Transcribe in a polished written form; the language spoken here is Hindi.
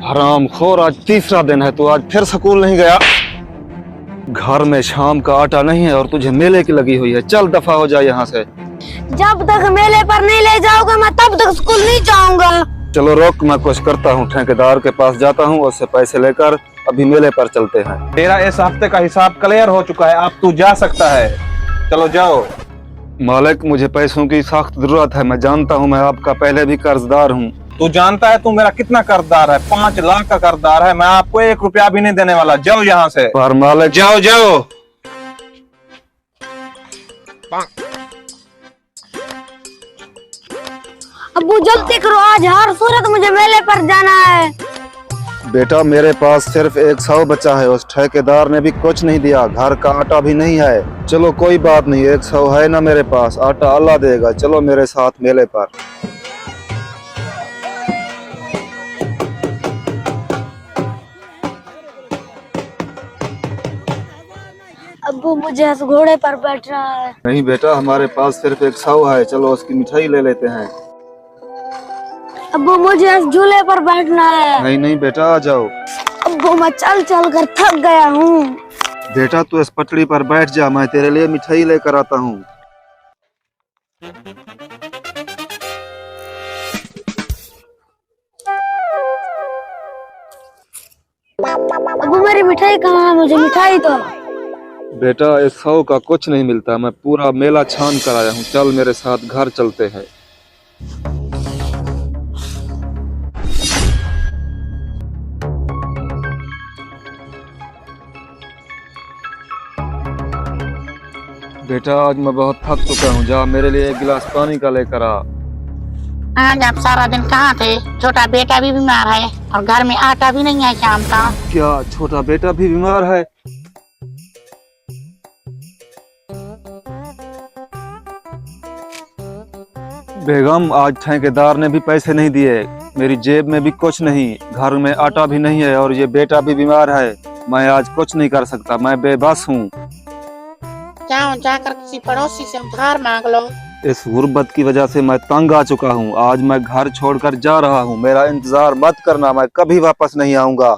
हराम खोर, आज तीसरा दिन है तो आज फिर स्कूल नहीं गया। घर में शाम का आटा नहीं है और तुझे मेले की लगी हुई है। चल दफा हो जा यहाँ से। जब तक मेले पर नहीं ले जाओगे मैं तब तक स्कूल नहीं जाऊंगा। चलो रोक, मैं कुछ करता हूँ, ठेकेदार के पास जाता हूँ, उससे पैसे लेकर अभी मेले पर चलते हैं। तेरा इस हफ्ते का हिसाब क्लियर हो चुका है, अब तू जा सकता है। चलो जाओ। मालिक, मुझे पैसों की सख्त जरूरत है। मैं जानता हूँ मैं आपका पहले भी कर्जदार हूँ। तू जानता है तू मेरा कितना कर्जदार है? 5 लाख का कर्जदार है। मैं आपको 1 रुपया भी नहीं देने वाला। जाओ यहाँ से। पर मालिक, जाओ जाओ। अब्बू जल्दी करो, आज हर सूरत मुझे मेले पर जाना है। बेटा मेरे पास सिर्फ 100 बचा है। उस ठेकेदार ने भी कुछ नहीं दिया, घर का आटा भी नहीं है। चलो कोई बात नहीं, 100 है ना मेरे पास, आटा अल्लाह देगा। चलो मेरे साथ मेले पर। अब्बू मुझे इस घोड़े पर बैठना है। नहीं बेटा, हमारे पास सिर्फ 100 है। चलो उसकी मिठाई ले लेते हैं। अब्बू मुझे इस झूले पर बैठना है। नहीं नहीं बेटा, आ जाओ। अब्बू मैं चल चल कर थक गया हूँ। बेटा तू इस पटड़ी पर बैठ जा, मैं तेरे लिए मिठाई लेकर आता हूँ। अब्बू मेरी मिठाई कहाँ है? मुझे मिठाई दो। बेटा इस 100 का कुछ नहीं मिलता, मैं पूरा मेला छान कर आया हूँ। चल मेरे साथ घर चलते हैं। बेटा आज मैं बहुत थक चुका हूँ, जा मेरे लिए 1 गिलास पानी का लेकर आ। आज आप सारा दिन कहाँ थे? छोटा बेटा भी बीमार है और घर में आटा भी नहीं है शाम का। क्या छोटा बेटा भी बीमार है? बेगम, आज ठेकेदार ने भी पैसे नहीं दिए, मेरी जेब में भी कुछ नहीं, घर में आटा भी नहीं है और ये बेटा भी बीमार है। मैं आज कुछ नहीं कर सकता, मैं बेबस हूँ। जाओ जाकर किसी पड़ोसी से उधार मांग लो। इस गुर्बत की वजह से मैं तंग आ चुका हूँ। आज मैं घर छोड़कर जा रहा हूँ। मेरा इंतजार मत करना, मैं कभी वापस नहीं आऊंगा।